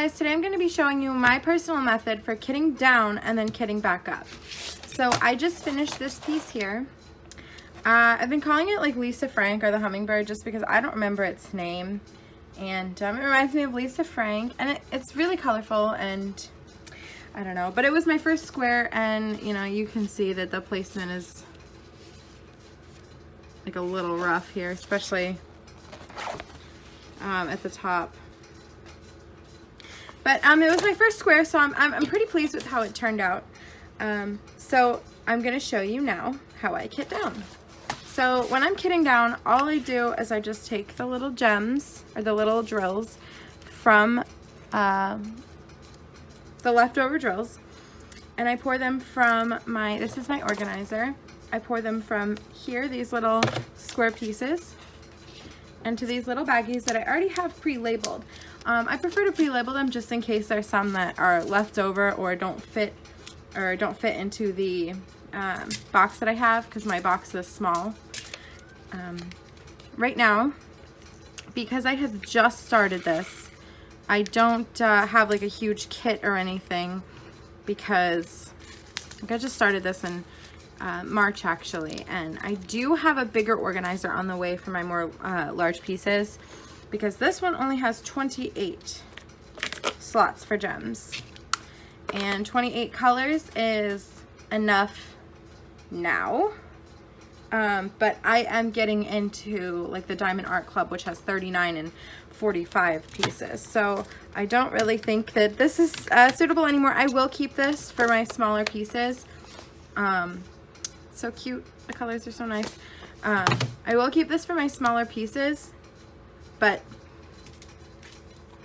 guys, today I'm going to be showing you my personal method for kitting down and then kitting back up. So I just finished this piece here. I've been calling it like Lisa Frank or the Hummingbird just because I don't remember its name, and it reminds me of Lisa Frank, and it's really colorful, and I don't know, but it was my first square, and you know, you can see that the placement is like a little rough here, especially at the top. But it was my first square, so I'm pretty pleased with how it turned out. So I'm gonna show you now how I kit down. So when I'm kitting down, all I do is I just take the little gems or the little drills from the leftover drills, and I pour them from this is my organizer. I pour them from here, these little square pieces, into these little baggies that I already have pre-labeled. I prefer to pre-label them just in case there's some that are left over or don't fit into the box that I have, because my box is small. Right now, because I have just started this, I don't have like a huge kit or anything, because like, I just started this in March actually, and I do have a bigger organizer on the way for my more large pieces, because this one only has 28 slots for gems, and 28 colors is enough now. But I am getting into like the Diamond Art Club, which has 39 and 45 pieces, so I don't really think that this is suitable anymore. I will keep this for my smaller pieces. So cute, the colors are so nice. I will keep this for my smaller pieces, but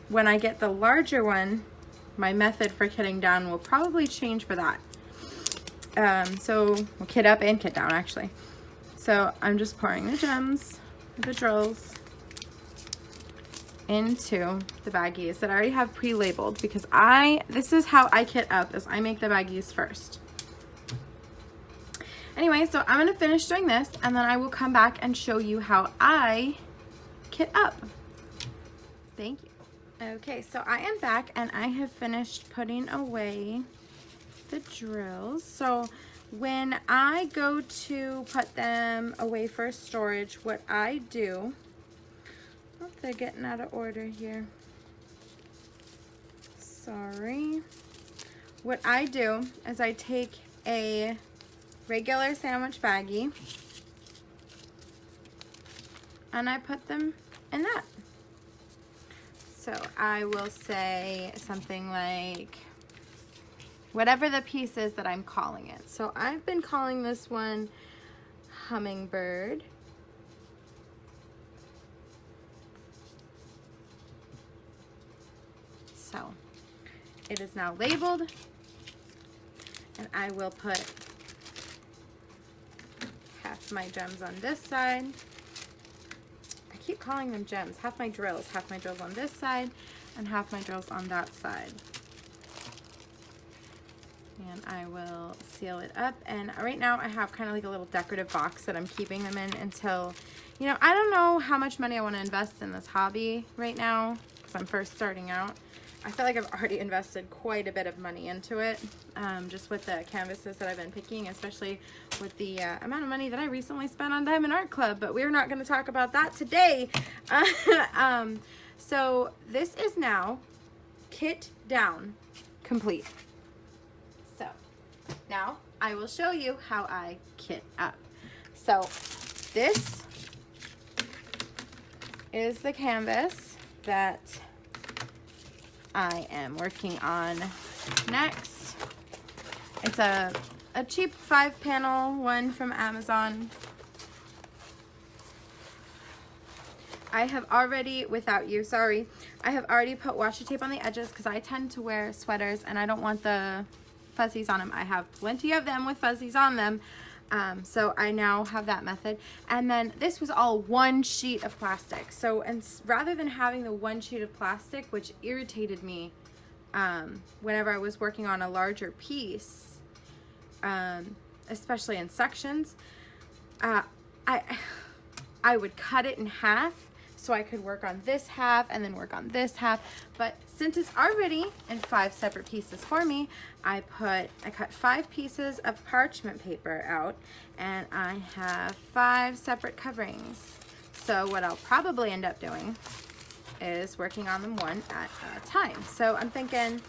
when I get the larger one, my method for kitting down will probably change for that. So we'll kit up and kit down actually. So I'm just pouring the gems, the drills, into the baggies that I already have pre-labeled, because this is how I kit up, is I make the baggies first. Anyway, so I'm gonna finish doing this, and then I will come back and show you how I kit up. Thank you. Okay, so I am back, and I have finished putting away the drills. So when I go to put them away for storage, what I do, oh, they're getting out of order here. Sorry. What I do is I take a regular sandwich baggie and I put them in that. So I will say something like whatever the piece is that I'm calling it. So I've been calling this one Hummingbird. So it is now labeled, and I will put half my gems on this side. I keep calling them gems. Half my drills on this side and half my drills on that side. And I will seal it up, and right now I have kind of like a little decorative box that I'm keeping them in until, you know, I don't know how much money I want to invest in this hobby right now because I'm first starting out. I feel like I've already invested quite a bit of money into it, just with the canvases that I've been picking, especially with the amount of money that I recently spent on Diamond Art Club, but we're not going to talk about that today. So this is now kit down complete. So now I will show you how I kit up. So this is the canvas that I am working on next. It's a cheap 5-panel one from Amazon. I have already, I have already put washi tape on the edges because I tend to wear sweaters and I don't want the fuzzies on them. I have plenty of them with fuzzies on them. So I now have that method. And then this was all one sheet of plastic. So, and rather than having the one sheet of plastic, which irritated me whenever I was working on a larger piece, especially in sections, I would cut it in half so I could work on this half and then work on this half. But since it's already in 5 separate pieces for me, I cut 5 pieces of parchment paper out, and I have 5 separate coverings. So what I'll probably end up doing is working on them one at a time. So I'm thinking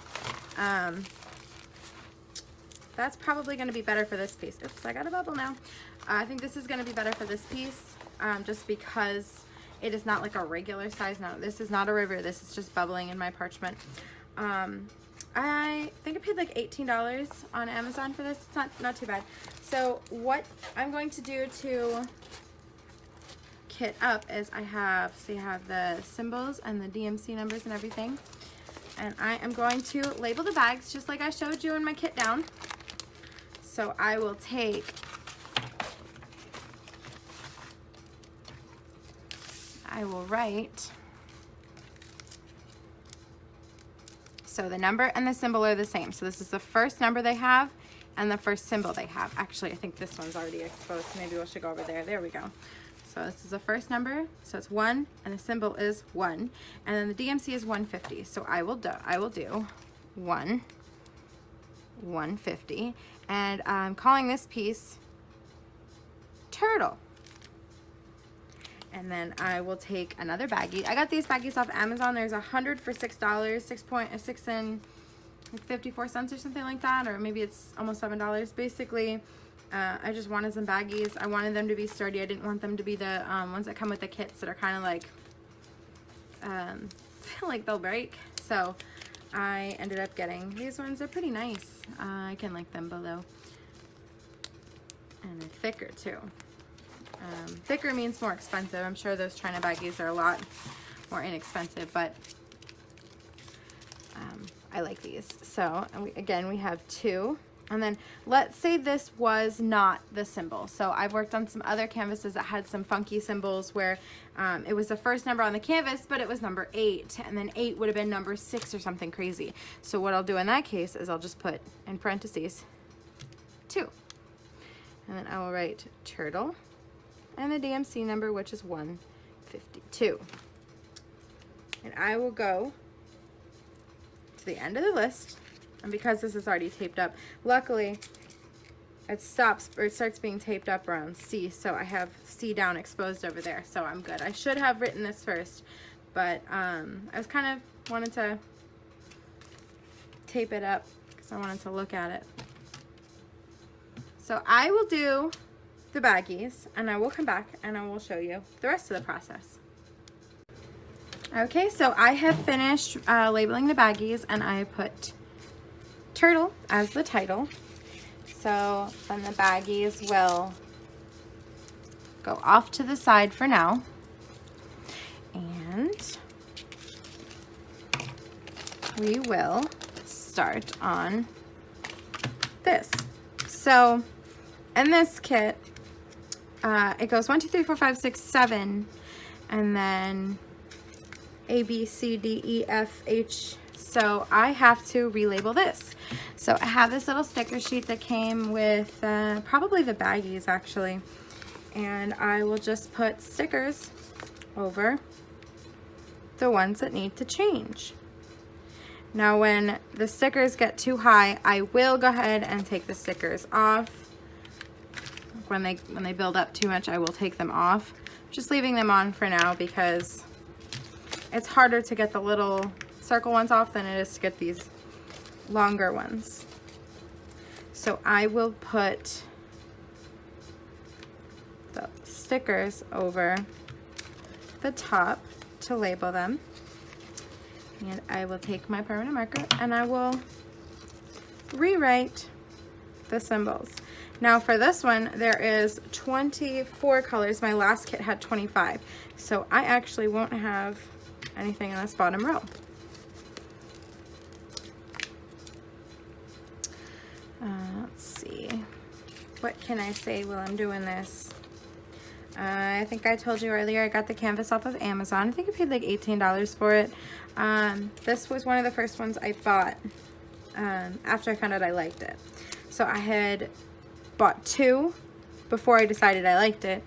that's probably going to be better for this piece. Oops, I got a bubble now. I think this is going to be better for this piece, just because it is not like a regular size. No, this is not a river. This is just bubbling in my parchment. I think I paid like $18 on Amazon for this. It's not too bad. So what I'm going to do to kit up is I have the symbols and the DMC numbers and everything. And I am going to label the bags just like I showed you in my kit down. So I will write, so the number and the symbol are the same. So this is the first number they have and the first symbol they have. Actually, I think this one's already exposed. Maybe we should go over there. There we go. So this is the first number, so it's 1, and the symbol is 1, and then the DMC is 150. So I will do 150, and I'm calling this piece Turtle. And then I will take another baggie. I got these baggies off Amazon. There's 100 for $6, 6 and 54 cents or something like that, or maybe it's almost $7. Basically, I just wanted some baggies. I wanted them to be sturdy. I didn't want them to be the ones that come with the kits that are kind of like, feel like they'll break. So I ended up getting these ones. They're pretty nice. I can like them below. And they're thicker too. Thicker means more expensive. I'm sure those China baggies are a lot more inexpensive, but I like these. So again, we have 2. And then let's say this was not the symbol. So I've worked on some other canvases that had some funky symbols where it was the first number on the canvas, but it was number 8, and then 8 would have been number 6 or something crazy. So what I'll do in that case is I'll just put in parentheses 2. And then I will write turtle and the DMC number, which is 152. And I will go to the end of the list. And because this is already taped up, luckily it starts being taped up around C, so I have C down exposed over there, so I'm good. I should have written this first, but I was kind of wanted to tape it up because I wanted to look at it. So I will do the baggies, and I will come back and I will show you the rest of the process. Okay, so I have finished labeling the baggies, and I put Turtle as the title. So then the baggies will go off to the side for now. And we will start on this. So in this kit, it goes 1, 2, 3, 4, 5, 6, 7, and then A, B, C, D, E, F, H. So I have to relabel this. So I have this little sticker sheet that came with probably the baggies actually. And I will just put stickers over the ones that need to change. Now when the stickers get too high, I will go ahead and take the stickers off. When they build up too much, I will take them off. Just leaving them on for now because it's harder to get the little circle ones off than it is to get these longer ones. So I will put the stickers over the top to label them. And I will take my permanent marker and I will rewrite the symbols. Now for this one, there is 24 colors. My last kit had 25. So I actually won't have anything in this bottom row. Let's see. What can I say while I'm doing this? I think I told you earlier I got the canvas off of Amazon. I think I paid like $18 for it. This was one of the first ones I bought after I found out I liked it. So I had bought 2 before I decided I liked it,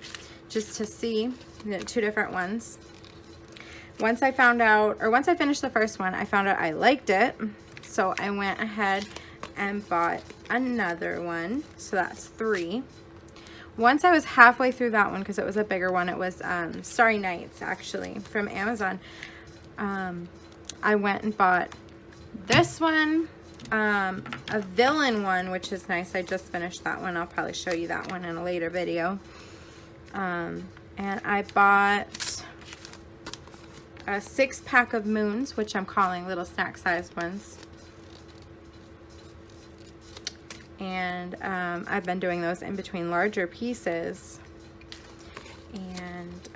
just to see the 2 different ones. once I finished the first one, I found out I liked it. So I went ahead and bought another one. So that's 3. Once I was halfway through that one, because it was a bigger one, it was Starry Nights, actually, from Amazon. I went and bought this one, a villain one, which is nice. I just finished that one. I'll probably show you that one in a later video. And I bought a 6-pack of moons, which I'm calling little snack sized ones. And I've been doing those in between larger pieces. And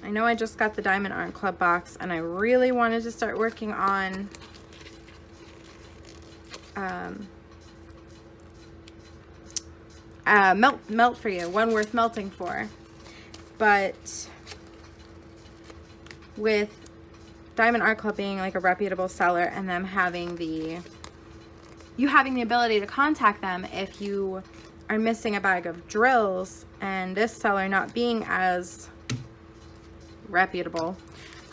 I know I just got the Diamond Art Club box, and I really wanted to start working on melt for you, one worth melting for. But with Diamond Art Club being like a reputable seller, and them having the ability to contact them if you are missing a bag of drills, and this seller not being as reputable,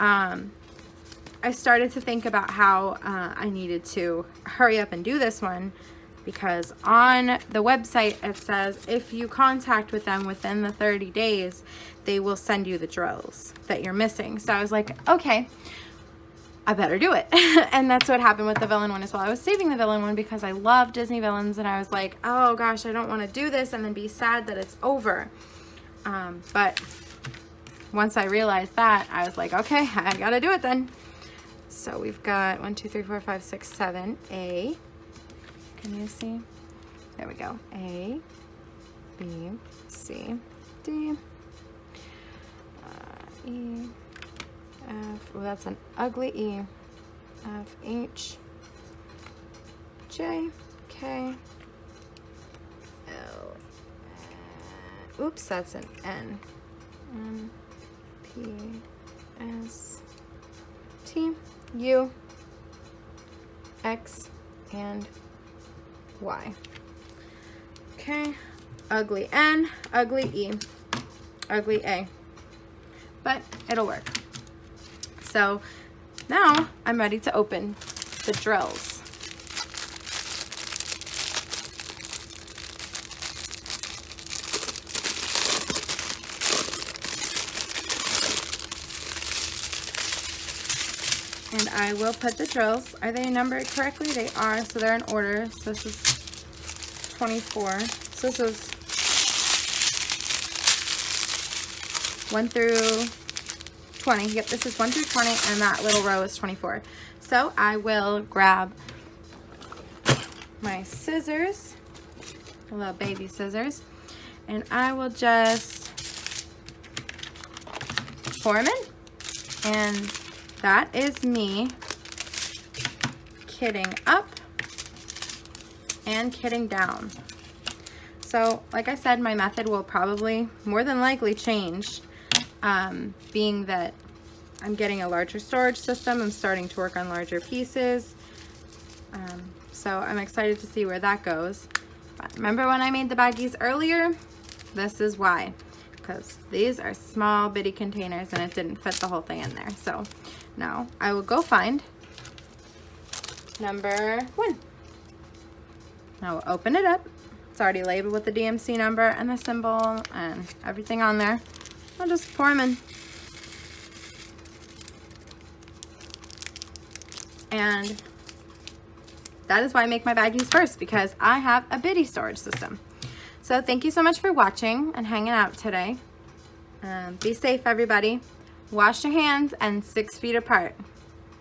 I started to think about how I needed to hurry up and do this one, because on the website it says if you contact with them within the 30 days, they will send you the drills that you're missing. So I was like, okay, I better do it. And that's what happened with the villain one as well. I was saving the villain one because I love Disney villains, and I was like, oh gosh, I don't want to do this and then be sad that it's over. But once I realized that, I was like, okay, I gotta do it then. So we've got 1, 2, 3, 4, 5, 6, 7, A. Can you see? There we go. A, B, C, D, E, F. Oh, that's an ugly E. F, H, J, K, L. Oops, that's an N. M, P, S, T, U, X, and Y. Okay, ugly N, ugly E, ugly A, but it'll work. So now I'm ready to open the drills. And I will put the drills. Are they numbered correctly? They are, so they're in order. So this is 24. So this is 1 through 20. Yep, this is 1 through 20, and that little row is 24. So I will grab my scissors, little baby scissors, and I will just pour them in. And that is me kitting up and kitting down. So like I said, my method will probably more than likely change, being that I'm getting a larger storage system. I'm starting to work on larger pieces. So I'm excited to see where that goes. But remember when I made the baggies earlier? This is why. Because these are small bitty containers and it didn't fit the whole thing in there. So now I will go find number 1. Now we'll open it up. It's already labeled with the DMC number and the symbol and everything on there. I'll just pour them in. And that is why I make my baggies first, because I have a bitty storage system. So thank you so much for watching and hanging out today. Be safe, everybody. Wash your hands and 6 feet apart.